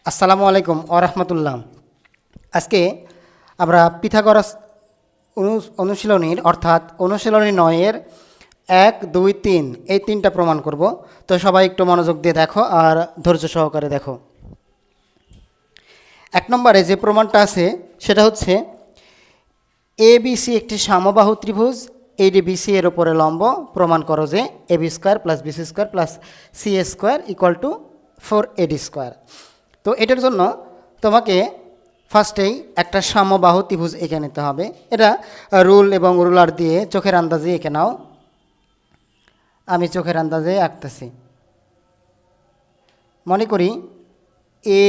আসসালামু আলাইকুম ওরহমতুল্লাহ। আজকে আমরা পিথাগোরাস অনুশীলনীর অর্থাৎ অনুশীলনী 9-এর 1, 2, 3 এই 3টা প্রমাণ করব। তো সবাই একটু মনোযোগ দিয়ে দেখো আর ধৈর্য সহকারে দেখো। 1 নম্বরে যে প্রমাণটা আছে সেটা হচ্ছে এবিসি একটি সমবাহু ত্রিভুজ, এডিবিসি এর উপরে লম্ব, প্রমাণ করো যে AB square plus BC square plus C square equal to 4AD square. তো এটার জন্য তোমাকে ফার্স্টেই একটা সমবাহু ত্রিভুজ এঁকে নিতে হবে। এটা রুল এবং রুলার দিয়ে চোখের আন্দাজে এঁকে নাও। আমি চোখের আন্দাজে আঁকতেছি। মনে করি এ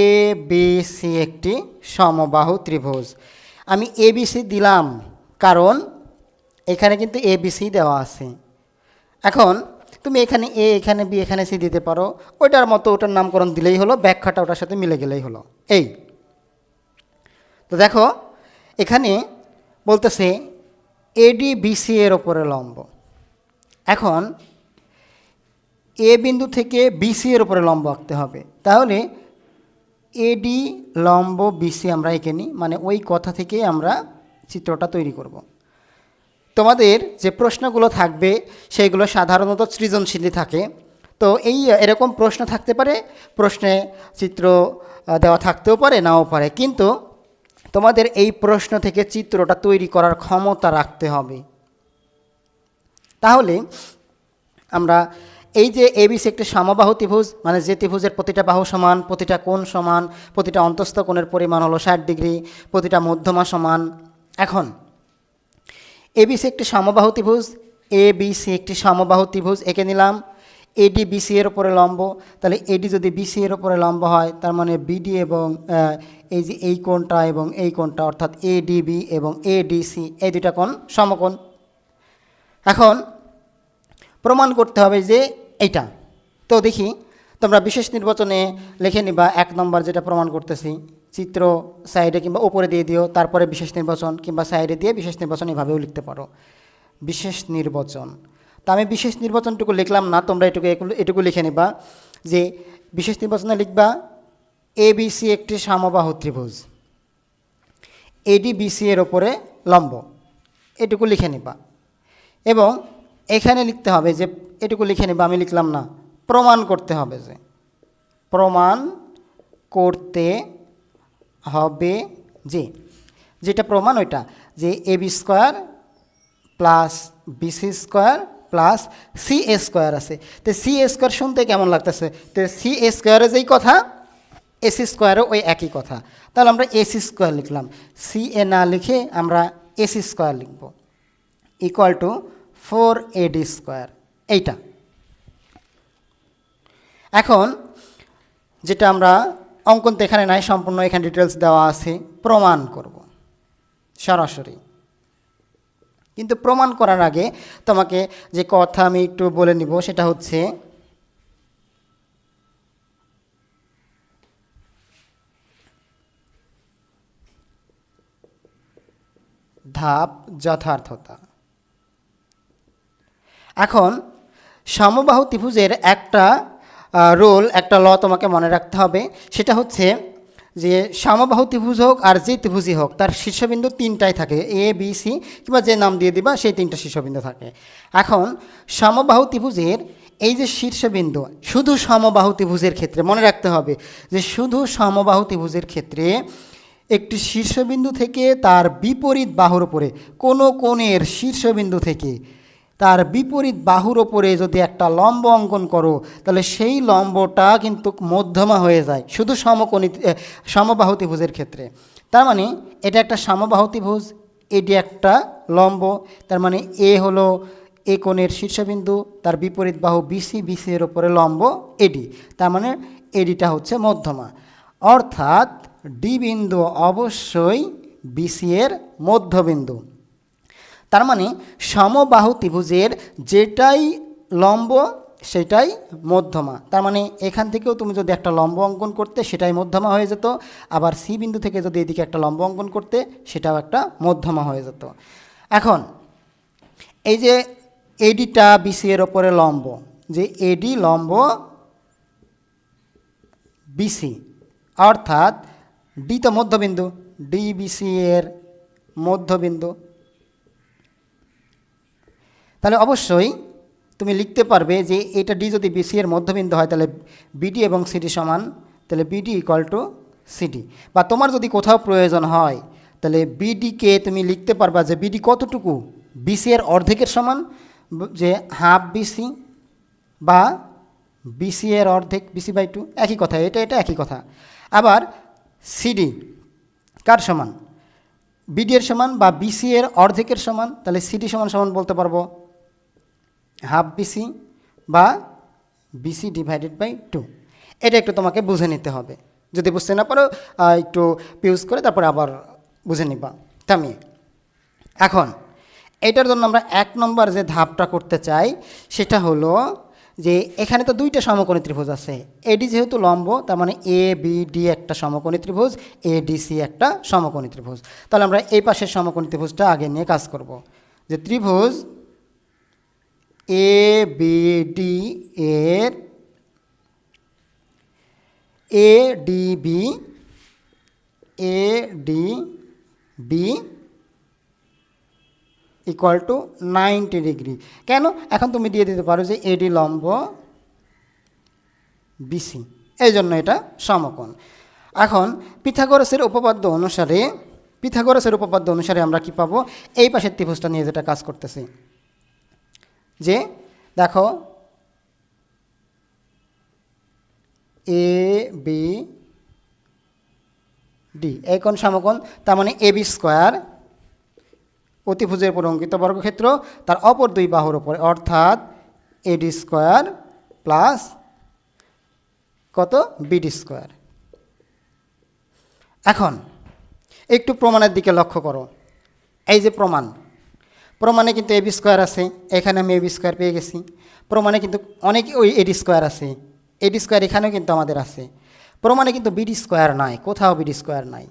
বি সি একটি সমবাহু ত্রিভুজ। আমি এবিসি দিলাম কারণ এখানে কিন্তু এবিসি দেওয়া আছে। এখন তুমি এখানে এ, এখানে বি, এখানে সি দিতে পারো, ওইটার মতো ওটার নামকরণ দিলেই হলো, ব্যাখ্যাটা ওটার সাথে মিলে গেলেই হলো। এই তো দেখো এখানে বলতেছে এডি বিসি এর ওপরে লম্ব। এখন এ বিন্দু থেকে বিসি এর ওপরে লম্ব আঁকতে হবে। তাহলে এডি লম্ব বিসি আমরা এঁকে নিই, মানে ওই কথা থেকে আমরা চিত্রটা তৈরি করব। তোমাদের যে প্রশ্নগুলো থাকবে সেইগুলো সাধারণত সৃজনশীলই থাকে। তো এরকম প্রশ্ন থাকতে পারে, প্রশ্নে চিত্র দেওয়া থাকতেও পারে, নাও পারে, কিন্তু তোমাদের এই প্রশ্ন থেকে চিত্রটা তৈরি করার ক্ষমতা রাখতে হবে। তাহলে আমরা এই যে এবিসি একটি সমবাহু ত্রিভুজ, মানে যে ত্রিভুজের প্রতিটা বাহু সমান, প্রতিটা কোণ সমান, প্রতিটা অন্তঃস্থ কোণের পরিমাণ হলো 60 ডিগ্রি, প্রতিটা মধ্যমা সমান। এখন এবিসি একটি সমবাহু ত্রিভুজ, এবিসি একটি সমবাহু ত্রিভুজ এঁকে নিলাম। এডি বিসি এর উপরে লম্ব, তাহলে এডি যদি বিসি এর উপরে লম্ব হয় তার মানে বিডি এবং এই যে এই কোণটা এবং এই কোণটা অর্থাৎ এডিবি এবং এডিসি এই দুটা কোণ সমকোণ। এখন প্রমাণ করতে হবে যে এইটা। তো দেখি তোমরা বিশেষ নির্বাচনে লিখে নিবা 1 নম্বর যেটা প্রমাণ করতেছি, চিত্র সাইডে কিংবা উপরে দিয়ে দিও, তারপরে বিশেষ নির্বাচন, কিংবা সাইডে দিয়ে বিশেষ নির্বাচন এভাবেও লিখতে পারো। বিশেষ নির্বাচন, তো আমি বিশেষ নির্বাচনটুকু লিখলাম না, তোমরা এটুকু লিখে নিবা যে বিশেষ নির্বাচনে লিখবা এবিসি একটি সমবাহু ত্রিভুজ, এডি বিসি এর ওপরে লম্ব, এটুকু লিখে নিবা। এবং এখানে লিখতে হবে যে এটুকু লিখে নিবা, আমি লিখলাম না, প্রমাণ করতে হবে যে প্রমাণ করতে হবে যে যেটা প্রমাণ ওইটা যে AB square plus BC square plus C A square আছে। তো সি এ স্কোয়ার শুনতে কেমন লাগতেছে? তো সি এ স্কোয়ারে যেই কথা এসি স্কোয়ারও ওই একই কথা, তাহলে আমরা এসি স্কোয়ার লিখলাম। সি এ না লিখে আমরা এসি স্কোয়ার লিখব, ইকুয়াল টু 4AD স্কোয়ার। এইটা এখন যেটা আমরা অঙ্কন তো এখানে নাই, সম্পূর্ণ এখানে ডিটেলস দেওয়া আছে, প্রমাণ করব সরাসরি। কিন্তু প্রমাণ করার আগে তোমাকে যে কথা আমি একটু বলে নিব সেটা হচ্ছে ধাপ যথার্থতা। এখন সমবাহু ত্রিভুজের একটা রোল, একটা ল তোমাকে মনে রাখতে হবে, সেটা হচ্ছে যে সমবাহু ত্রিভুজ হোক আর যে ত্রিভুজই হোক তার শীর্ষবিন্দু 3টাই থাকে, এ বি সি কিংবা যে নাম দিয়ে দিবা সেই 3টা শীর্ষবিন্দু থাকে। এখন সমবাহু ত্রিভুজের এই যে শীর্ষবিন্দু, শুধু সমবাহু ত্রিভুজের ক্ষেত্রে মনে রাখতে হবে যে শুধু সমবাহু ত্রিভুজের ক্ষেত্রে একটি শীর্ষবিন্দু থেকে তার বিপরীত বাহুর উপরে, কোনো কোণের শীর্ষবিন্দু থেকে তার বিপরীত বাহুর ওপরে যদি একটা লম্ব অঙ্কন করো তাহলে সেই লম্বটা কিন্তু মধ্যমা হয়ে যায় শুধু সমবাহু ত্রিভুজের ক্ষেত্রে। তার মানে এটা একটা সমবাহু ত্রিভুজ, এটি একটা লম্ব, তার মানে এ হলো এ কোণের শীর্ষবিন্দু, তার বিপরীত বাহু বিসি, বিসি এর ওপরে লম্ব এডি, তার মানে এডিটা হচ্ছে মধ্যমা, অর্থাৎ ডি বিন্দু অবশ্যই বিসি এর মধ্যবিন্দু। তার মানে সমবাহু ত্রিভুজের যেটাই লম্ব সেটাই মধ্যমা। তার মানে এখান থেকেও তুমি যদি একটা লম্ব অঙ্কন করতে সেটাই মধ্যমা হয়ে যেত, আবার সি বিন্দু থেকে যদি এদিকে একটা লম্ব অঙ্কন করতে সেটাও একটা মধ্যমা হয়ে যেত। এখন এই যে এডিটা বিসি এর ওপরে লম্ব, যে এডি লম্ব বিসি অর্থাৎ ডি তো মধ্যবিন্দু, ডিবিসি এর মধ্যবিন্দু। তাহলে অবশ্যই তুমি লিখতে পারবে যে এটা ডি যদি বিসি এর মধ্যবিন্দু হয় তাহলে বিডি এবং সিডি সমান, তাহলে বিডি ইকুয়াল টু সিডি। বা তোমার যদি কোথাও প্রয়োজন হয় তাহলে বিডিকে তুমি লিখতে পারবা যে বিডি কতটুকু, বিসি এর অর্ধেকের সমান, যে হাফ বিসি বা বিসি এর অর্ধেক, বিসি বাই 2, একই কথা, এটা একই কথা। আবার সিডি কার সমান, বিডি এর সমান বা বিসি এর অর্ধেকের সমান, তাহলে সিডি সমান সমান বলতে পারবো হাফ বিসি বা বিসি ডিভাইডেড বাই 2। এটা একটু তোমাকে বুঝে নিতে হবে, যদি বুঝতে না পারো একটু পিউজ করে তারপরে আবার বুঝে নিবা থামিয়ে। এখন এটার জন্য আমরা 1 নম্বর যে ধাপটা করতে চাই সেটা হলো যে এখানে তো দুইটা সমকোণী ত্রিভুজ আছে, এডি যেহেতু লম্ব তার মানে এ বি ডি একটা সমকোণী ত্রিভুজ, এডিসি একটা সমকোণী ত্রিভুজ। তাহলে আমরা এই পাশের সমকোণী ত্রিভুজটা আগে নিয়ে কাজ করব, যে ত্রিভুজ এ বি ডি এর A D B equal to 90 degree. কেন, এখন তুমি দিয়ে দিতে পারো যে এডি লম্ব বিসি, এই জন্য এটা সমকোণ। এখন পিথাগোরাসের উপপাদ্য অনুসারে আমরা কি পাবো, এই পাশের ত্রিভুজটা নিয়ে যেটা কাজ করতেছি, যে দেখো এ বি ডি এই কোণ সমকোণ, তার মানে এ বি স্কোয়ার অতিভুজের উপর অঙ্কিত বর্গক্ষেত্র তার অপর দুই বাহুর উপরে, অর্থাৎ এডি স্কোয়ার প্লাস কত বিডি স্কোয়ার। এখন একটু প্রমাণের দিকে লক্ষ্য করো, এই যে প্রমাণে কিন্তু এবি স্কোয়ার আছে, এখানে আমি এবি স্কোয়ার পেয়ে গেছি। প্রমাণে কিন্তু অনেক ওই এডি স্কোয়ার আছে, এডি স্কোয়ার এখানেও কিন্তু আমাদের আছে। প্রমাণে কিন্তু বিডি স্কোয়ার নাই, কোথাও বিডি স্কোয়ার নাই।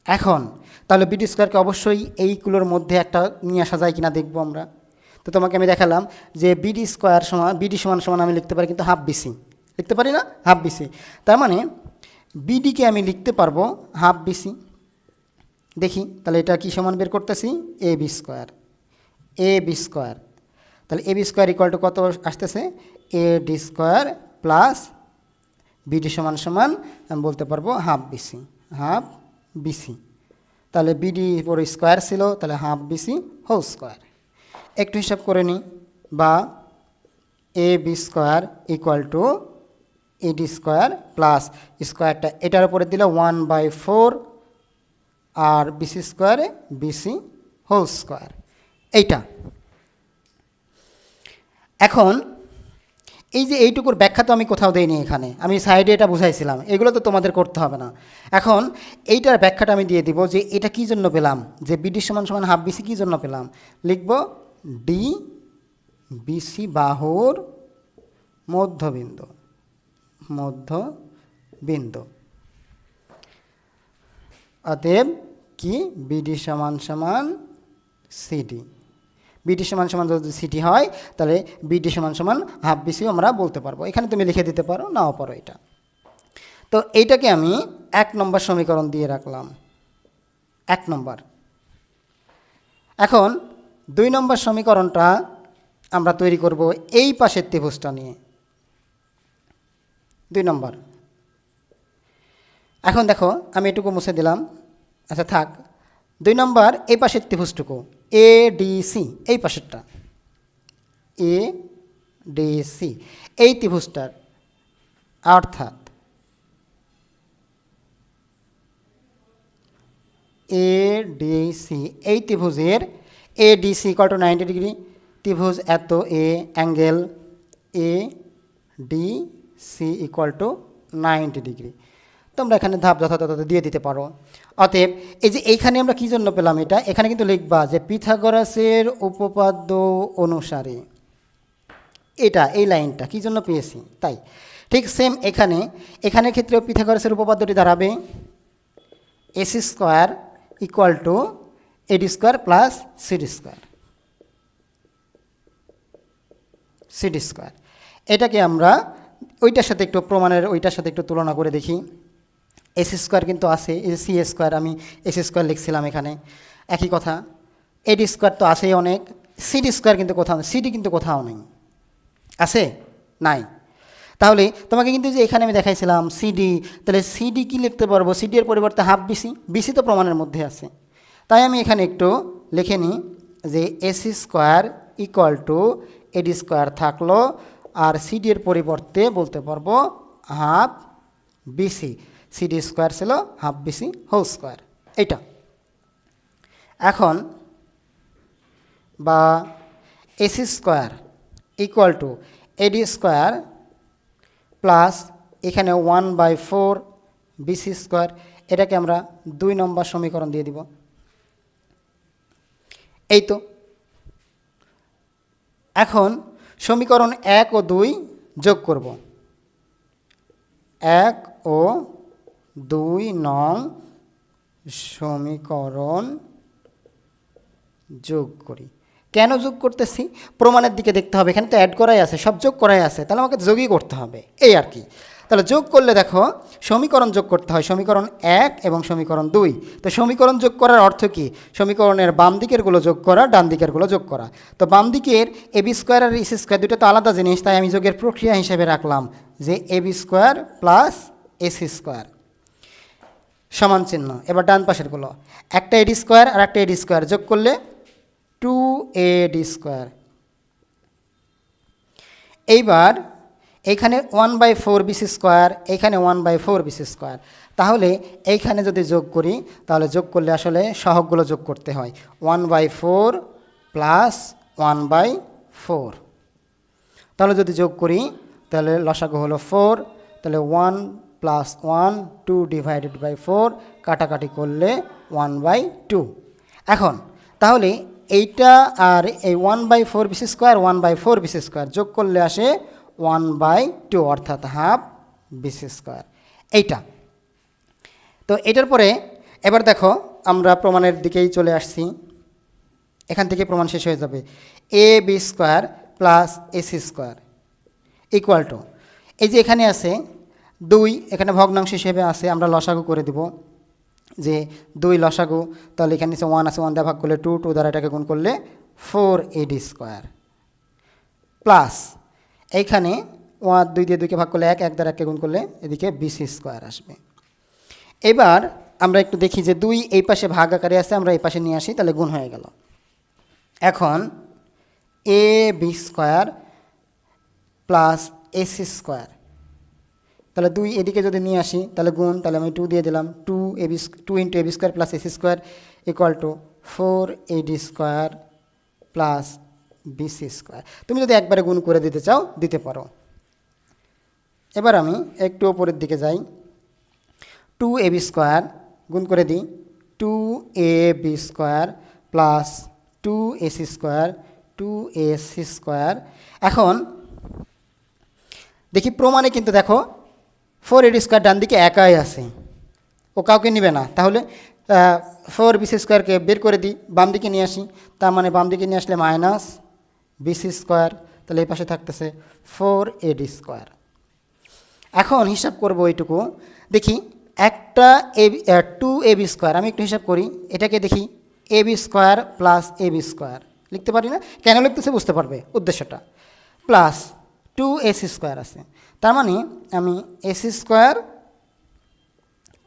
এখন তাহলে বিডি স্কোয়ারকে অবশ্যই এইগুলোর মধ্যে একটা নিয়ে আসা যায় কিনা দেখবো আমরা। তো তোমাকে আমি দেখালাম যে বিডি স্কোয়ার সমান, বিডি সমান সমান আমি লিখতে পারি কিন্তু হাফ বিসি, লিখতে পারি না, হাফ বিসি। তার মানে বিডিকে আমি লিখতে পারবো হাফ বিসি। দেখি তাহলে এটা কি সমান বের করতেছি, এ বি স্কোয়ার। তাহলে এ বি স্কোয়ার ইকুয়াল টু কত আসতেছে, A D square plus BD সমান সমান আমি বলতে পারবো হাফ বিসি। তাহলে বিডি পরে স্কোয়ার ছিল, তাহলে হাফ বিসি হোল স্কোয়ার। একটু হিসাব করে নিই, বা A B square equal to AD square plus স্কোয়ারটা এটার উপরে দিলে 1/4 আর বিসি স্কোয়ারে বিসি হোল স্কোয়ার, এইটা। এখন এই যে এইটুকুর ব্যাখ্যা তো আমি কোথাও দেইনি, এখানে আমি সাইডে এটা বুঝাইছিলাম, এগুলো তো তোমাদের করতে হবে না। এখন এইটার ব্যাখ্যাটা আমি দিয়ে দিব যে এটা কী জন্য পেলাম, যে বিডি সমান সমান হাফ বিসি কী জন্য পেলাম, লিখব ডি বিসি বাহুর মধ্যবিন্দু। অতএব কি বিডি সমান সমান সিডি, বিডি সমান সমান যদি সিডি হয় তাহলে বিডি সমান সমান হাফ বিসিও আমরা বলতে পারবো। এখানে তুমি লিখে দিতে পারো, নাও পারো এটা। তো এইটাকে আমি 1 নম্বর সমীকরণ দিয়ে রাখলাম, 1 নম্বর। এখন 2 নম্বর সমীকরণটা আমরা তৈরি করব এই পাশের ত্রিভুজটা নিয়ে, 2 নম্বর। এখন দেখো আমি এটুকু মুছে দিলাম, আচ্ছা থাক। 2 নম্বর এই পাশের ত্রিভুজটুকু এ ডি সি, এই পাশেরটা এ ডি সি, এই ত্রিভুজটার, অর্থাৎ এ ডি সি, এই ত্রিভুজের A D C equal to 90 degree. ত্রিভুজ এত এ, angle A D C equal to 90 degree. তোমরা এখানে ধাপ যথাযথ দিয়ে দিতে পারো। অতএব এই যে এইখানে আমরা কী জন্য পেলাম এটা, এখানে কিন্তু লিখবা যে পিথাগোরাসের উপপাদ্য অনুসারে, এটা এই লাইনটা কী জন্য পেয়েছি তাই। ঠিক সেম এখানের ক্ষেত্রেও পিথাগোরাসের উপপাদ্যটি দাঁড়াবে AC square equal to AD square plus CD square. এটাকে আমরা ওইটার সাথে একটু প্রমাণের ওইটার সাথে একটু তুলনা করে দেখি। এস স্কোয়ার কিন্তু আছে, এই যে সি স্কোয়ার, আমি এস স্কোয়ার লিখছিলাম এখানে, একই কথা। এডি স্কোয়ার তো আছেই অনেক, সিডি স্কোয়ার কিন্তু কোথাও, সিডি কিন্তু কোথাও নেই, আছে নাই। তাহলে তোমাকে কিন্তু যে এখানে আমি দেখাইছিলাম সিডি, তাহলে সিডি কি লিখতে পারবো, সিডি এর পরিবর্তে হাফ বিসি, বিসি তো প্রমাণের মধ্যে আছে। তাই আমি এখানে একটু লিখে নিই যে S square equal to AD square থাকলো, আর সিডি এর পরিবর্তে বলতে পারবো হাফ বিসি, সিডি স্কোয়ার ছিল হাফ বিসি হোল স্কোয়ার, এইটা। এখন বা S square equal to AD square plus এখানে 1/4 বিসি স্কোয়ার, এটাকে আমরা 2 নম্বর সমীকরণ দিয়ে দিব। এই তো এখন সমীকরণ 1 ও 2 যোগ করব। 1 ও 2 নং সমীকরণ যোগ করি। কেন যোগ করতেছি, প্রমাণের দিকে দেখতে হবে, এখানে তো অ্যাড করাই আছে, সব যোগ করাই আছে, তাহলে আমাকে যোগই করতে হবে, এই আর কি। তাহলে যোগ করলে দেখো সমীকরণ যোগ করতে হয়, সমীকরণ 1 এবং সমীকরণ 2। তো সমীকরণ যোগ করার অর্থ কি, সমীকরণের বাম দিকেরগুলো যোগ করা, ডান দিকেরগুলো যোগ করা। তো বাম দিকের এবি স্কোয়ার আর এসি স্কোয়ার দুটো তো আলাদা জিনিস, তাই আমি যোগের প্রক্রিয়া হিসেবে রাখলাম যে AB square plus AC square সমান চিহ্ন। এবার ডান পাশেরগুলো, একটা এডি স্কোয়ার আর একটা এডি স্কোয়ার যোগ করলে 2AD স্কোয়ার। এইবার এইখানে 1/4 বিসি স্কোয়ার, এইখানে 1/4 বিসি স্কোয়ার, তাহলে এইখানে যদি যোগ করি, তাহলে যোগ করলে আসলে সহগগুলো যোগ করতে হয়, 1/4 প্লাস 1/4। তাহলে যদি যোগ করি তাহলে লসাগু হলো 4, তাহলে 1 প্লাস 1 2 ডিভাইডেড বাই 4, কাটাকাটি করলে 1/2। এখন তাহলে এইটা আর এই 1/4 বিসি স্কোয়ার 1/4 বিসি স্কোয়ার যোগ করলে আসে 1/2, অর্থাৎ হাফ বিসি স্কোয়ার, এইটা। তো এটার পরে এবার দেখো আমরা প্রমাণের দিকেই চলে আসছি, এখান থেকে প্রমাণ শেষ হয়ে যাবে। A B square plus AC square equal to, এই যে এখানে আছে 2, এখানে ভগ্নাংশ হিসেবে আছে, আমরা লসাগু করে দেব যে 2 লসাগু, তাহলে এখানে নিচে 1 আছে, 1 দ্বারা ভাগ করলে 2, 2 দ্বারা এটাকে গুণ করলে 4AD স্কোয়ার প্লাস এইখানে 2 দিয়ে 2কে ভাগ করলে 1, 1 দ্বারা 1কে গুণ করলে এদিকে বিসি স্কোয়ার আসবে। এবার আমরা একটু দেখি যে 2 এই পাশে ভাগ আকারে আছে, আমরা এই পাশে নিয়ে আসি, তাহলে গুণ হয়ে গেল। এখন A B square plus AC square, তাহলে 2 এদিকে যদি নিয়ে আসি তাহলে গুণ, তাহলে আমি 2 দিয়ে দিলাম, 2 into AB square plus AC square equal to 4AD square plus BC square. তুমি যদি একবারে গুণ করে দিতে চাও দিতে পারো। এবার আমি একটু ওপরের দিকে যাই, 2AB স্কোয়ার গুণ করে দিই, 2AB square plus 2AC square 2AC square. এখন দেখি প্রমাণে কিন্তু দেখো 4AD স্কোয়ার ডান দিকে একাই আছে, ও কাউকে নিবে না, তাহলে 4 বিসি স্কোয়ারকে বের করে দিই, বাম দিকে নিয়ে আসি, তার মানে বাম দিকে নিয়ে আসলে মাইনাস বিসি স্কোয়ার, তাহলে এই পাশে থাকতেছে 4AD স্কোয়ার। এখন হিসাব করব এইটুকু, দেখি একটা 2AB স্কোয়ার, আমি একটু হিসাব করি, এটাকে দেখি AB square plus AB square লিখতে পারি না, কেন লিখতেছে বুঝতে পারবে উদ্দেশ্যটা, প্লাস 2AC স্কোয়ার আছে, তার মানে আমি AC square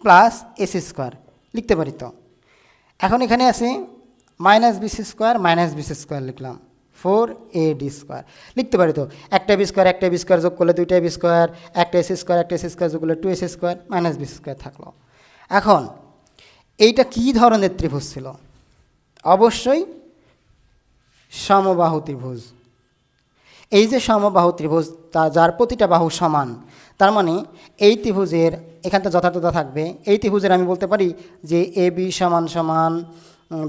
plus AC square লিখতে পারি। তো এখন এখানে আছে minus BC square minus BC square লিখলাম, 4AD স্কোয়ার লিখতে পারি। তো একটা এবি স্কোয়ার যোগ করলে 2টা এবি স্কোয়ার, একটা এসি স্কোয়ার যোগ করলে 2AC square minus BC square থাকলো। এখন এইটা কী ধরনের ত্রিভুজ ছিল, অবশ্যই সমবাহু ত্রিভুজ। এই যে সমবাহু ত্রিভুজ, যার প্রতিটা বাহু সমান, তার মানে এই ত্রিভুজের এখানটা যথার্থতা থাকবে। এই ত্রিভুজের আমি বলতে পারি যে এবি সমান সমান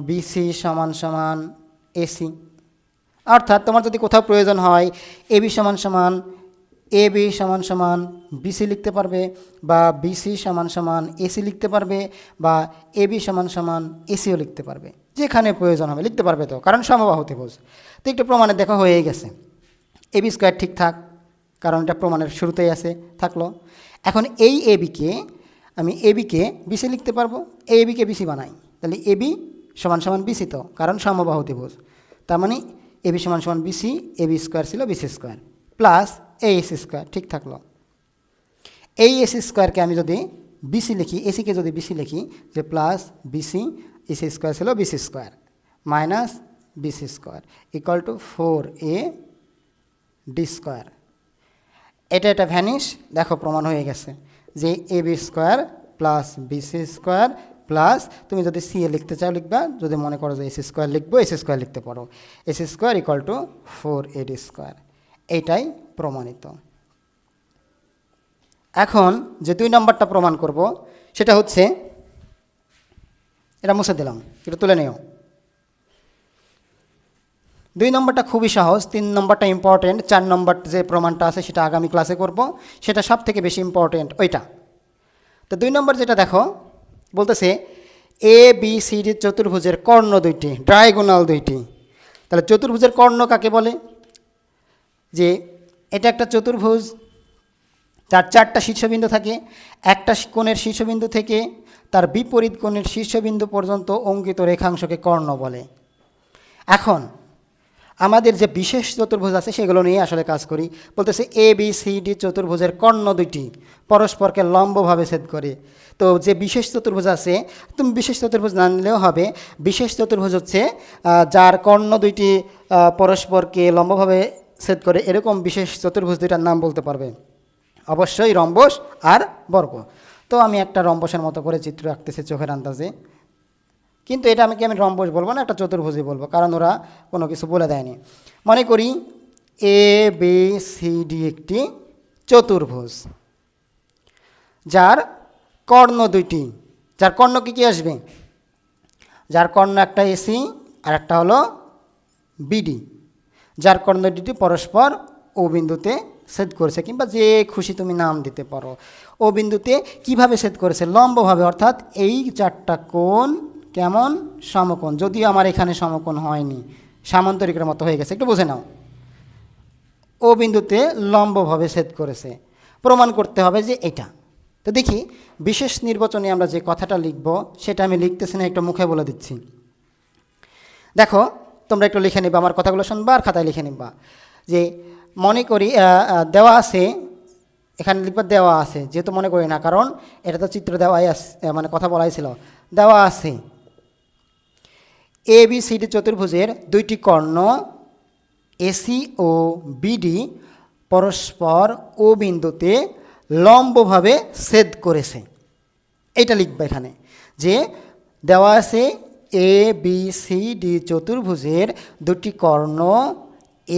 বিসি সমান সমান এসি, অর্থাৎ তোমার যদি কোথাও প্রয়োজন হয় এবি সমান সমান এবি সমান সমান বিসি লিখতে পারবে, বা বিসি সমান সমান এসি লিখতে পারবে, বা এবি সমান সমান এসিও লিখতে পারবে, যেখানে প্রয়োজন হবে লিখতে পারবে। তো কারণ সমবাহু ত্রিভুজ। তো একটু প্রমাণে দেখা হয়ে গেছে, এবি স্কোয়ার ঠিকঠাক, কারণ এটা প্রমাণের শুরুতেই আছে থাকলো। এখন এই এবিকে আমি এবিকে বিসি লিখতে পারবো, এবিকে বিসি বানাই, তাহলে এবি সমান সমান বিসি তো, কারণ সমবাহু ত্রিভুজ। তার মানে এবি সমান সমান বিসি, এবি স্কোয়ার ছিল BC square plus S square, ঠিক থাকলো। এই এস স্কোয়ারকে আমি যদি বিসি লিখি, এসিকে যদি বিসি লিখি যে প্লাস বিসি, এসি স্কোয়ার ছিল BC square minus BC square equal to 4a D square. এটা ভ্যানিশ, দেখো প্রমাণ হয়ে গেছে যে A B square plus BC square plus, তুমি যদি সি এ লিখতে চাও লিখবা, যদি মনে করো যে এসি স্কোয়ার লিখবো এসি স্কোয়ার লিখতে পারো, AC square equal to 4a D square. এইটাই প্রমাণিত। এখন যে 2 নম্বরটা প্রমাণ করব সেটা হচ্ছে, এটা মুছে দিলাম, এটা তুলে নিও। 2 নম্বরটা খুবই সহজ, 3 নম্বরটা ইম্পর্টেন্ট, 4 নম্বর যে প্রমাণটা আছে সেটা আগামী ক্লাসে করব, সেটা সব থেকে বেশি ইম্পর্টেন্ট ওইটা। তো 2 নম্বর যেটা দেখো বলতেছে এ বি সি ডি চতুর্ভুজের কর্ণ 2টি, ডায়াগোনাল 2টি। তাহলে চতুর্ভুজের কর্ণ কাকে বলে? যে এটা একটা চতুর্ভুজ, তার 4টা শীর্ষবিন্দু থাকে, একটা কোণের শীর্ষবিন্দু থেকে তার বিপরীত কোণের শীর্ষবিন্দু পর্যন্ত অঙ্কিত রেখাংশকে কর্ণ বলে। এখন আমাদের যে বিশেষ চতুর্ভুজ আছে সেগুলো নিয়ে আসলে কাজ করি। বলতেছে এ বি সি ডি চতুর্ভুজের কর্ণ 2টি পরস্পরকে লম্বভাবে ছেদ করে। তো যে বিশেষ চতুর্ভুজ আছে, তুমি বিশেষ চতুর্ভুজ না নিলেও হবে, বিশেষ চতুর্ভুজ হচ্ছে যার কর্ণ 2টি পরস্পরকে লম্বভাবে ছেদ করে, এরকম বিশেষ চতুর্ভুজ 2টার নাম বলতে পারবে। অবশ্যই রম্বস আর বর্গ। তো আমি একটা রম্বসের মতো করে চিত্র আঁকতেছি চোখের আন্দাজে, কিন্তু এটা আমি রম্বস বলবো না, একটা চতুর্ভুজই বলবো, কারণ ওরা কোনো কিছু বলে দেয়নি। মনে করি এ বি সি ডি একটি চতুর্ভুজ যার কর্ণ 2টি, যার কর্ণ কী আসবে? যার কর্ণ একটা এসি আর একটা হলো বিডি, যার কর্ণ 2টি পরস্পর ও বিন্দুতে ছেদ করেছে, কিংবা যে খুশি তুমি নাম দিতে পারো। ও বিন্দুতে কিভাবে ছেদ করেছে? লম্বভাবে, অর্থাৎ এই 4টা কোণ কেমন? সমকোণ। যদিও আমার এখানে সমকোণ হয়নি, সামান্তরিকের মতো হয়ে গেছে, একটু বুঝে নাও। ও বিন্দুতে লম্বভাবে ছেদ করেছে, প্রমাণ করতে হবে যে এটা। তো দেখি বিশেষ নির্বাচনে আমরা যে কথাটা লিখব সেটা আমি লিখতেছি না, একটু মুখে বলে দিচ্ছি। দেখো তোমরা একটু লিখে নিবা, আমার কথাগুলো শুনবা আর খাতায় লিখে নিবা। যে মনে করি দেওয়া আছে, এখানে লিখবা দেওয়া আছে, যেহেতু মনে করি না, কারণ এটা তো চিত্র দেওয়াই মানে কথা বলাই ছিল। দেওয়া আছে এ বি সি ডি চতুর্ভুজের 2টি কর্ণ এসি ও বিডি পরস্পর ও বিন্দুতে লম্বভাবে ছেদ করেছে। এইটা লিখবা এখানে, যে দেওয়া আছে এ বি সি ডি চতুর্ভুজের 2টি কর্ণ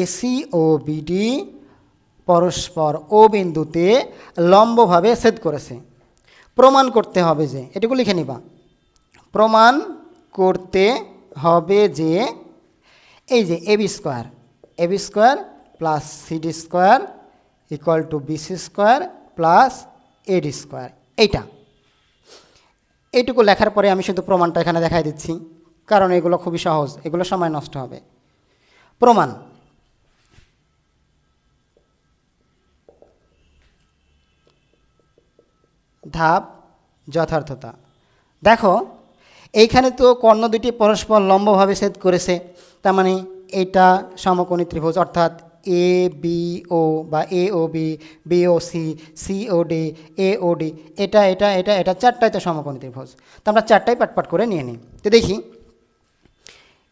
এসি ও বিডি পরস্পর ও বিন্দুতে লম্বভাবে ছেদ করেছে। প্রমাণ করতে হবে যে, এটুকু লিখে নিবা, প্রমাণ করতে হবে যে এই যে AB square plus CD square equal to BC square plus AD square. এইটুকু লেখার পরে আমি শুধু প্রমাণটা এখানে দেখাই দিচ্ছি, কারণ এগুলো খুবই সহজ, এগুলো সময় নষ্ট হবে। প্রমাণ, ধাপ, যথার্থতা। দেখো এইখানে তো কর্ণ 2টি পরস্পর লম্বভাবে ছেদ করেছে, তার মানে এইটা সমকোণী ত্রিভুজ, অর্থাৎ এ বি ও বা এ ও বি, বি ও সি, সি ও ডি, এ ও ডি, এটা 4টাই তো সমকোণী ত্রিভুজ। তো আমরা 4টাই পাট করে নিয়ে নিই। তো দেখি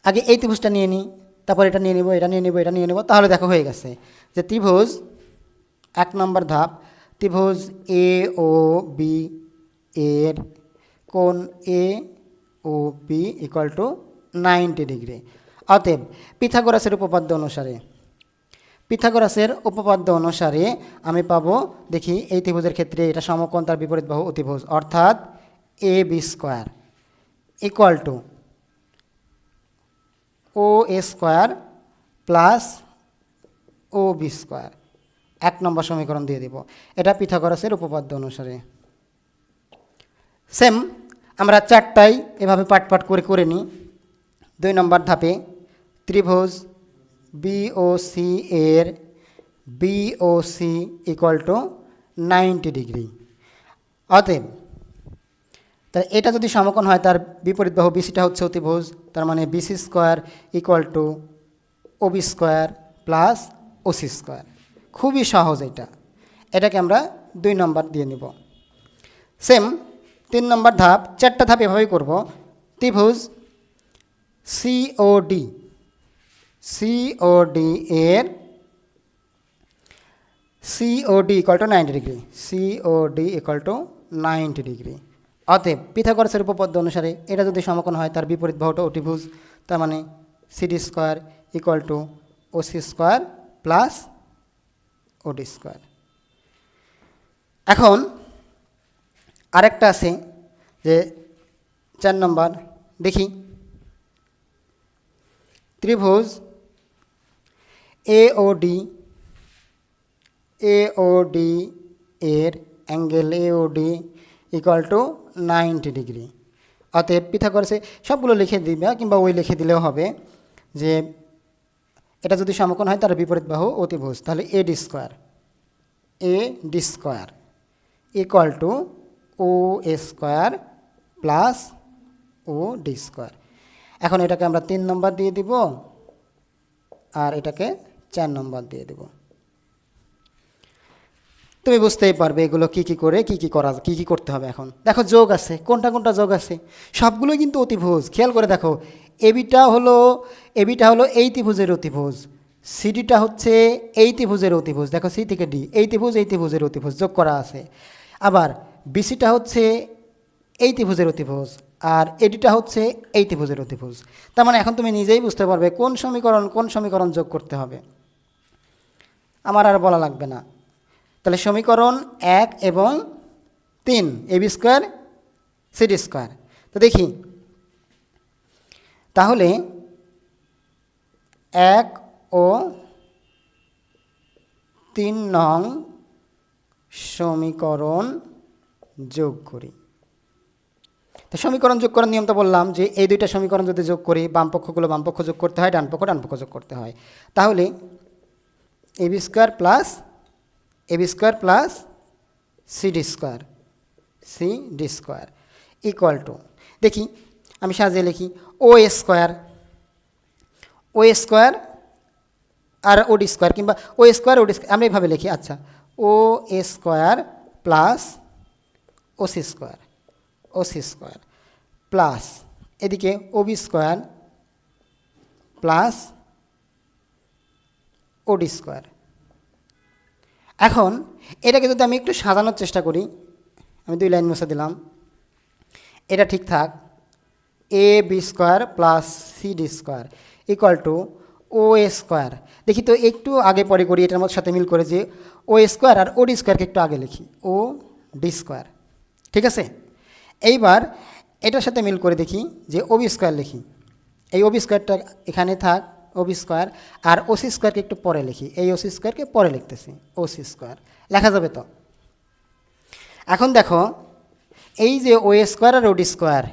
আগে এই ত্রিভুজটা নিয়ে নিই, তারপর এটা নিয়ে নিব, এটা নিয়ে নিব, এটা নিয়ে নিব, তাহলে দেখো হয়ে গেছে যে ত্রিভুজ 1 নম্বর ধাপ, ত্রিভুজ এ ও বি এর কোণ এ ও বি ইকুয়াল টু 90 ডিগ্রি। অতএব পিথাগোরাসের উপপাদ্য অনুসারে আমি পাবো, দেখি এই ত্রিভুজের ক্ষেত্রে এটা সমকোণ, তার বিপরীত বাহু অতিভুজ, অর্থাৎ A B square equal to O A square plus O B square. 1 number সমীকরণ দিয়ে দিব, এটা পিথাগোরাসের উপপাদ্য অনুসারে। সেম আমরা 4টাই এভাবে পাট করে নিই। 2 নম্বর ধাপে ত্রিভুজ বি ও সি এর বিওসি ইকুয়াল টু 90 ডিগ্রি। অতএব তাই এটা যদি সমকোণ হয় তার বিপরীত বাহু বিসিটা হচ্ছে অতিভুজ, তার মানে BC square equal to OB square plus OC square. খুবই সহজ এটা, এটাকে আমরা 2 নম্বর দিয়ে নিব। সেম 3 নম্বর ধাপ, 4টা ধাপ এভাবেই করব। ত্রিভুজ সিওডি এর COD equal to 90 degree, COD equal to 90 degree. অতএব পিথাগোরাসের উপপাদ্য অনুসারে এটা যদি সমকোণ হয় তার বিপরীত বাহুটা অতিভুজ, তার মানে CD square equal two OC square plus OD square. এখন আরেকটা আছে যে 4 নম্বর, দেখি ত্রিভুজ এওডি এর angle AOD equal to 90 degree. অতএব পিথাগোরাসে সবগুলো লিখে দিবে কিংবা ওই লিখে দিলেও হবে যে এটা যদি সমকোণ হয় তার বিপরীত বাহু অতিভুজ, তাহলে AD square equal to O A square plus O D square. এখন এটাকে আমরা 3 নম্বর দিয়ে দিব আর এটাকে 4 নম্বর দিয়ে দেব। তুমি বুঝতেই পারবে এগুলো কী কী করতে হবে। এখন দেখো যোগ আছে, কোনটা যোগ আছে, সবগুলোই কিন্তু অতিভুজ। খেয়াল করে দেখো, এবিটা হলো এই ত্রিভুজের অতিভুজ, সিডিটা হচ্ছে এই ত্রিভুজের অতিভুজ। দেখো সি থেকে ডি এই ত্রিভুজের অতিভুজ যোগ করা আছে। আবার বিসিটা হচ্ছে এই ত্রিভুজের অতিভুজ আর এডিটা হচ্ছে এই ত্রিভুজের অতিভুজ। তার মানে এখন তুমি নিজেই বুঝতে পারবে কোন সমীকরণ যোগ করতে হবে, আমার আর বলা লাগবে না। তাহলে সমীকরণ 1 এবং 3 এবি স্কোয়ার সিডি স্কোয়ার। তো দেখি তাহলে 1 ও 3 নং সমীকরণ যোগ করি। তো সমীকরণ যোগ করার নিয়ম তো বললাম যে এই 2টা সমীকরণ যদি যোগ করি বামপক্ষগুলো বামপক্ষ যোগ করতে হয়, ডানপক্ষ যোগ করতে হয়। তাহলে AB square plus CD square equal to, দেখি আমি সাজিয়ে লিখি, ও স্কোয়ার আর ওডি স্কোয়ার কিংবা ও স্কোয়ার ওডি স্কোয়ার আমরা এইভাবে লিখি। আচ্ছা, O square plus OC square plus এদিকে OB square plus OD square. এখন এটাকে যদি আমি একটু সাজানোর চেষ্টা করি, আমি 2 লাইন মুছে দিলাম, এটা ঠিক থাক, A B square plus CD square equal to O square. দেখি তো একটু আগে পরে করি, এটার মধ্যে সাথে মিল করে যে ও স্কোয়ার আর ওডি স্কোয়ারকে একটু আগে লিখি, ও ডি স্কোয়ার। ঠিক আছে, এইবার এটার সাথে মিল করে দেখি যে ওবি স্কোয়ার লিখি, এই ওবি স্কোয়ারটা এখানে থাক ওবি স্কোয়ার, আর ওসি স্কোয়ারকে একটু পরে লিখি, এই ওসি স্কোয়ারকে পরে লিখতেছি, ওসি স্কোয়ার লেখা যাবে তো। এখন দেখো এই যে ও স্কোয়ার আর ওডি স্কোয়ার,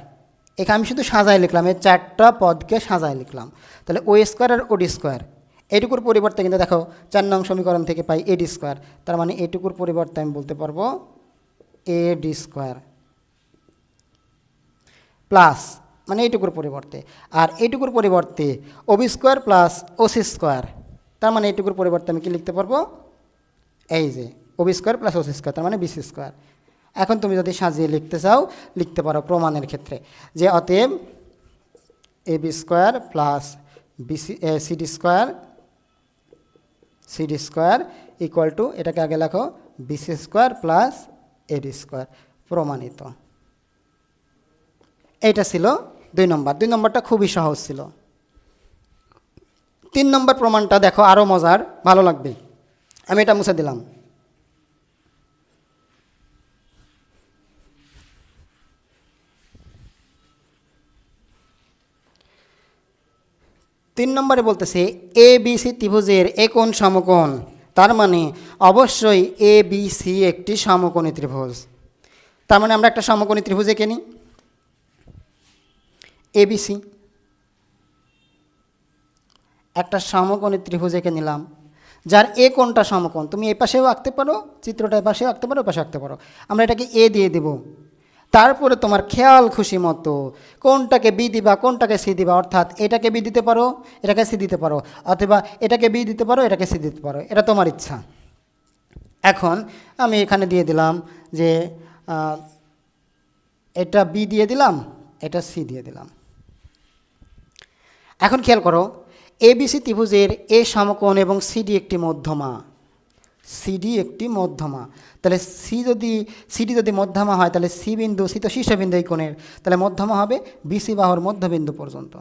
এখানে আমি শুধু সাজায় লিখলাম, এই 4টা পদকে সাজায় লিখলাম। তাহলে ও স্কোয়ার আর ওডি স্কোয়ার এটুকুর পরিবর্তে কিন্তু দেখো 4 নং সমীকরণ থেকে পাই এডি স্কোয়ার, তার মানে এটুকুর পরিবর্তে আমি বলতে পারবো এডি স্কোয়ার প্লাস, মানে এইটুকুর পরিবর্তে, আর এইটুকুর পরিবর্তে Obi square plus OC square, তার মানে এইটুকুর পরিবর্তে আমি কি লিখতে পারবো, এই যে Obi square plus OC square, তার মানে বিসি স্কোয়ার। এখন তুমি যদি সাজিয়ে লিখতে চাও লিখতে পারো প্রমাণের ক্ষেত্রে, যে অতএব AB square plus CD square equal to, এটাকে আগে লেখো BC square plus AD square, প্রমাণিত। এইটা ছিল 2 নম্বর। 2 নম্বরটা খুবই সহজ ছিল। 3 নম্বর প্রমাণটা দেখো আরও মজার, ভালো লাগবে। আমি এটা মুছে দিলাম। 3 নম্বরে বলতেছে এ বি সি ত্রিভুজের একোণ সমকোণ, তার মানে অবশ্যই এ বি সি একটি সমকোণী ত্রিভুজ। তার মানে আমরা একটা সমকোণী ত্রিভুজ এঁকে নিই, এবিসি একটা সমকোণী ত্রিভুজ এঁকে নিলাম, যার এ কোণটা সমকোণ, তুমি এই পাশেও আঁকতে পারো, চিত্রটা এই পাশেও আঁকতে পারো, এ পাশে আঁকতে পারো। আমরা এটাকে এ দিয়ে দেব। তারপরে তোমার খেয়াল খুশি মতো কোনটাকে বি দিবা, কোনটাকে সি দিবা, অর্থাৎ এটাকে বি দিতে পারো, এটাকে সি দিতে পারো, অথবা এটাকে বি দিতে পারো, এটাকে সি দিতে পারো, এটা তোমার ইচ্ছা। এখন আমি এখানে দিয়ে দিলাম যে এটা বি দিয়ে দিলাম, এটা সি দিয়ে দিলাম। এখন খেয়াল করো, এবিসি ত্রিভুজের এ সমকোণ এবং সিডি একটি মধ্যমা। সিডি একটি মধ্যমা, তাহলে সিডি যদি মধ্যমা হয়, তাহলে সি বিন্দু, সি তো শীর্ষবিন্দু এই কোণের, তাহলে মধ্যমা হবে বিসি বাহুর মধ্যবিন্দু পর্যন্ত।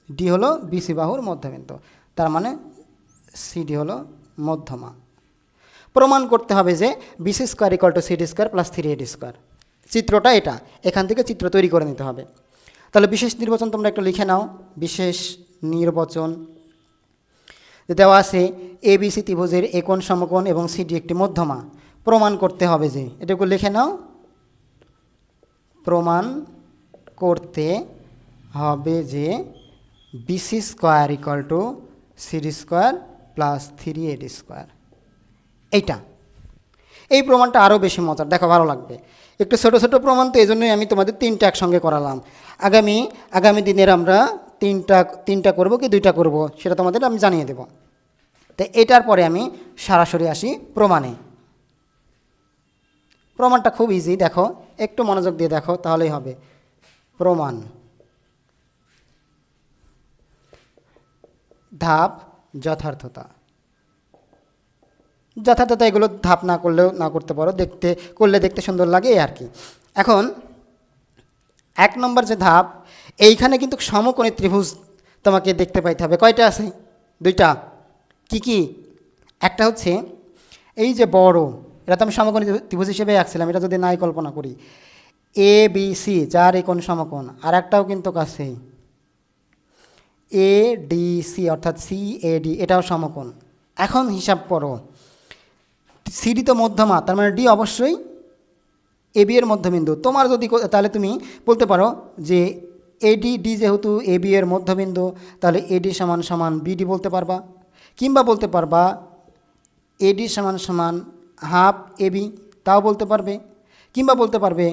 ডি হলো বিসি বাহুর মধ্যবিন্দু, তার মানে সিডি হলো মধ্যমা। প্রমাণ করতে হবে যে BC square equal to CD square plus 3AD square. চিত্রটা এটা, এখান থেকে চিত্র তৈরি করে নিতে হবে। তাহলে বিশেষ নির্বাচন তোমরা একটু লিখে নাও। বিশেষ নির্বাচন দেওয়া আছে এবিসি ত্রিভুজের এ কোণ সমকোণ এবং সিডি একটি মধ্যমা। প্রমাণ করতে হবে যে, এটুকু লিখে নাও, প্রমাণ করতে হবে যে BC square equal to CD square plus 3AD square. এইটা, এই প্রমাণটা আরও বেশি মজার, দেখো ভালো লাগবে। একটু ছোটো ছোটো প্রমাণ, তো এই জন্যই আমি তোমাদের 3টা একসঙ্গে করালাম। আগামী দিনের আমরা তিনটা করব কি 2টা করব, সেটা তোমাদের আমি জানিয়ে দেব। তো এটার পরে আমি সরাসরি আসি প্রমাণে। প্রমাণটা খুব ইজি, দেখো একটু মনোযোগ দিয়ে দেখো তাহলেই হবে। প্রমাণ, ধাপ, যথার্থতা। যথার্থতা এগুলো ধাপ না করলেও না করতে পারো, করলে দেখতে সুন্দর লাগে এই আর কি। এখন 1 নম্বর যে ধাপ, এইখানে কিন্তু সমকোণী ত্রিভুজ তোমাকে দেখতে পাইতে হবে। কয়টা আছে? 2টা। কি কি? একটা হচ্ছে এই যে বড়, এটা তো আমি সমকোণী ত্রিভুজ হিসেবে আঁকছিলাম, এটা যদি নাই কল্পনা করি, এ বি সি, যার এই কোণ সমকোণ। আর একটাও কিন্তু কাছে এ ডি সি, অর্থাৎ সি এ ডি, এটাও সমকোণ। এখন হিসাব করো, সিডি তো মধ্যমা, তার মানে ডি অবশ্যই এবি এর মধ্যবিন্দু। তোমার যদি, তাহলে তুমি বলতে পারো যে ডি যেহেতু এবি এর মধ্যবিন্দু, তাহলে এডি সমান সমান বিডি বলতে পারবা, কিংবা বলতে পারবা এডি সমান সমান হাফ এবি, তাও বলতে পারবে, কিংবা বলতে পারবে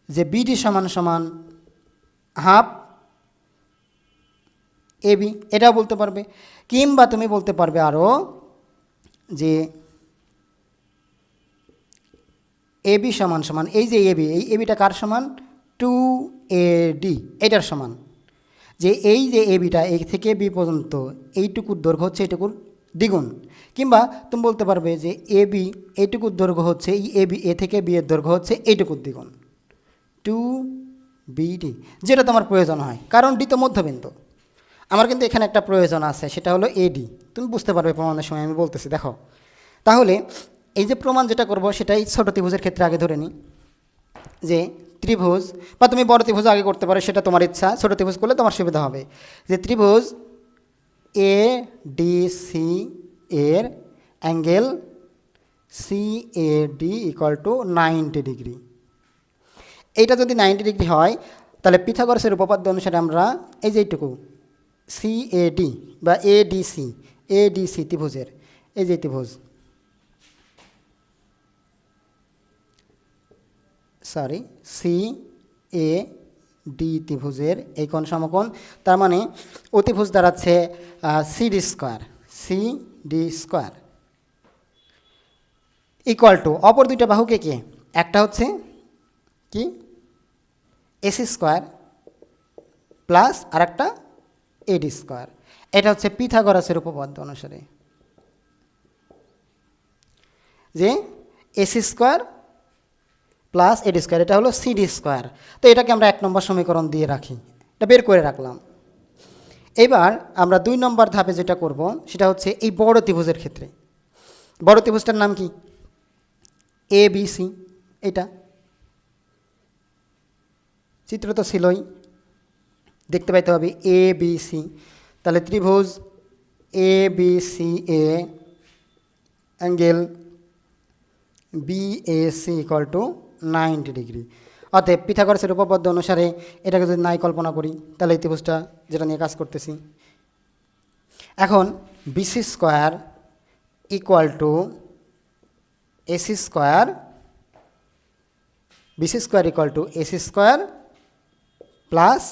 যে বিডি সমান সমান হাফ এবি, এটাও বলতে পারবে। কিংবা তুমি বলতে পারবে আরও যে এবি সমান সমান, এই যে এবি, এই এবিটা কার সমান? 2AD, এটার সমান। যে এই যে এবিটা, এই থেকে বি পর্যন্ত এইটুকুর দৈর্ঘ্য হচ্ছে এইটুকুর দ্বিগুণ। কিংবা তুমি বলতে পারবে যে এবি, এইটুকুর দৈর্ঘ্য হচ্ছে, এই এবি, এ থেকে বি এর দৈর্ঘ্য হচ্ছে এইটুকুর দ্বিগুণ, 2BD, যেটা তোমার প্রয়োজন হয়, কারণ ডি তো মধ্যবিন্দু। আমার কিন্তু এখানে একটা প্রয়োজন আছে, সেটা হলো এডি। তুমি বুঝতে পারবে প্রমাণের সময়, আমি বলতেছি দেখো। তাহলে এই যে প্রমাণ যেটা করব, সেটাই ছোট ত্রিভুজের ক্ষেত্রে আগে ধরে নিই। যে ত্রিভুজ, বা তুমি বড় ত্রিভুজ আগে করতে পারো, সেটা তোমার ইচ্ছা, ছোট ত্রিভুজ করলে তোমার সুবিধা হবে। যে ত্রিভুজ এ ডি সি এর angle CAD equal to 90 degree. এইটা যদি 90 ডিগ্রি হয়, তাহলে পিথাগোরাসের উপপাদ্য অনুসারে আমরা এই যে এইটুকু CAD বা ADC ত্রিভুজের, এই যে ত্রিভুজ, CAD ত্রিভুজের এই কোণ সমকোণ, তার মানে অতিভুজ দাঁড়াচ্ছে সিডি স্কোয়ার ইকুয়াল টু অপর 2টা বাহুকে কে, একটা হচ্ছে কি AC স্কোয়ার প্লাস আর একটা AD স্কোয়ার। এটা হচ্ছে পিথাগোরাসের উপপাদ্য অনুসারে, যে AC square plus AD square, এটা হলো সিডি স্কোয়ার। তো এটাকে আমরা 1 নম্বর সমীকরণ দিয়ে রাখি, এটা বের করে রাখলাম। এবার আমরা 2 নম্বর ধাপে যেটা করব, সেটা হচ্ছে এই বড় ত্রিভুজের ক্ষেত্রে। বড় ত্রিভুজটার নাম কি? ABC। এটা চিত্র তো ছিলই, দেখতে পাইতে হবে ABC। তাহলে ত্রিভুজ ABCA angle BAC equal to 90 degree. অতএব পিথাগোরাসের উপপাদ্য অনুসারে এটাকে যদি নাই কল্পনা করি, তাহলে এই ত্রিভুজটা যেটা নিয়ে কাজ করতেছি, এখন BC square equal to AC square, BC square equal to AC square plus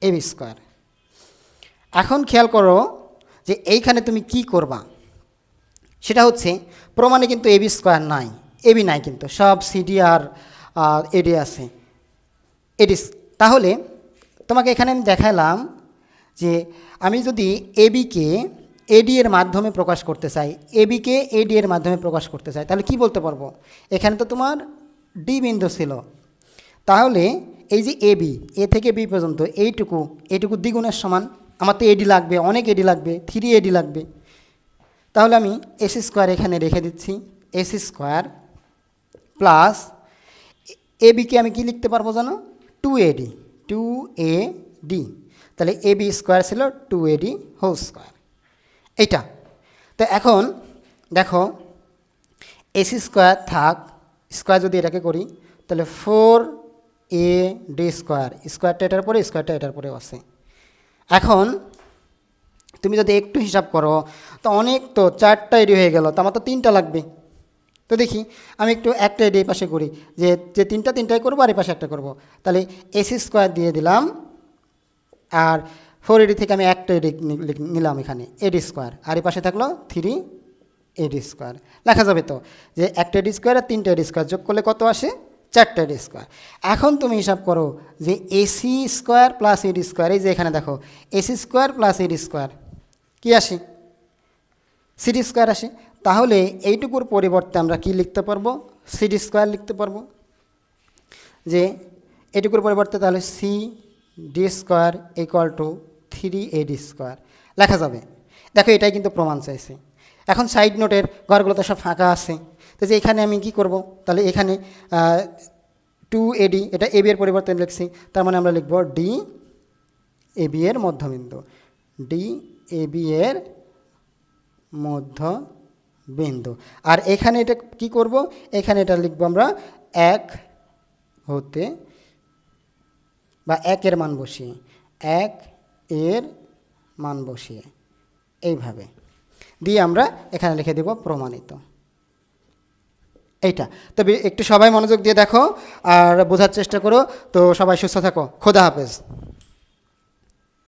AB square. এখন খেয়াল করো যে এইখানে তুমি কি করবা, সেটা হচ্ছে প্রমাণে কিন্তু এবি স্কোয়ার নাই, এবি নাই, কিন্তু সব সিডি আর এডি আছে, এডি। তাহলে তোমাকে এখানে আমি দেখালাম যে আমি যদি এবিকে এডি এর মাধ্যমে প্রকাশ করতে চাই, এবিকে এডি এর মাধ্যমে প্রকাশ করতে চাই, তাহলে কি বলতে পারবো, এখানে তো তোমার ডি বিন্দু ছিল, তাহলে এই যে এবি, এ থেকে বি পর্যন্ত এইটুকু দ্বিগুণের সমান, আমার তো এডি লাগবে, অনেক এডি লাগবে, 3 এডি লাগবে। তাহলে আমি এসি স্কোয়ার এখানে রেখে দিচ্ছি, এসি স্কোয়ার প্লাস এবিকে আমি কি লিখতে পারবো জানো, 2AD, 2AD। তাহলে এবি স্কোয়ার ছিল 2AD হোল স্কোয়ার, এইটা। তো এখন দেখো এসি স্কোয়ার থাক, স্কোয়ার যদি এটাকে করি তাহলে 4AD স্কোয়ার, স্কোয়ারটা এটার পরে, স্কোয়ারটা এটার পরেও আছে। এখন তুমি যদি একটু হিসাব করো তো অনেক, তো 4টা এডি হয়ে গেল, তো আমার তো 3টা লাগবে। তো দেখি আমি একটু একটা এডি এই পাশে করি, যে 3টাই করবো আর এই পাশে একটা করবো। তাহলে এসি স্কোয়ার দিয়ে দিলাম, আর 4AD থেকে আমি একটা এডি নিলাম এখানে, এডি স্কোয়ার, আর এই পাশে থাকলো 3AD স্কোয়ার। লেখা যাবে তো যে একটা এডি স্কোয়ার আর 3টা এডি স্কোয়ার যোগ করলে কত আসে, 4টা এডি স্কোয়ার। এখন তুমি হিসাব করো যে AC square plus AD square, এই যে এখানে দেখো AC square plus AD square কি আসে, সিডি স্কোয়ার আসে। তাহলে এইটুকুর পরিবর্তে আমরা কি লিখতে পারবো, সিডি স্কোয়ার লিখতে পারবো, যে এইটুকুর পরিবর্তে তাহলে C D square equal to 3AD square লেখা যাবে। দেখো এটাই কিন্তু প্রমাণ চাইছে। এখন সাইড নোটের ঘরগুলোতে সব ফাঁকা আছে, তো যে এখানে আমি কি করব, তাহলে এখানে 2AD, এটা এবি এর পরিবর্তে লিখছি, তার মানে আমরা লিখব ডি এবি এর মধ্যবিন্দু, ডি এবি এর মধ্যবিন্দু। আর এখানে এটা কি করব, এখানে এটা লিখব আমরা 1 হতে, বা 1 এর মান বসিয়ে, 1 এর মান বসিয়ে এইভাবে দিয়ে আমরা এখানে লিখে দেব প্রমাণিত, এইটা। তবে একটু সবাই মনোযোগ দিয়ে দেখো আর বোঝার চেষ্টা করো। তো সবাই সুস্থ থাকো, খোদা হাফেজ।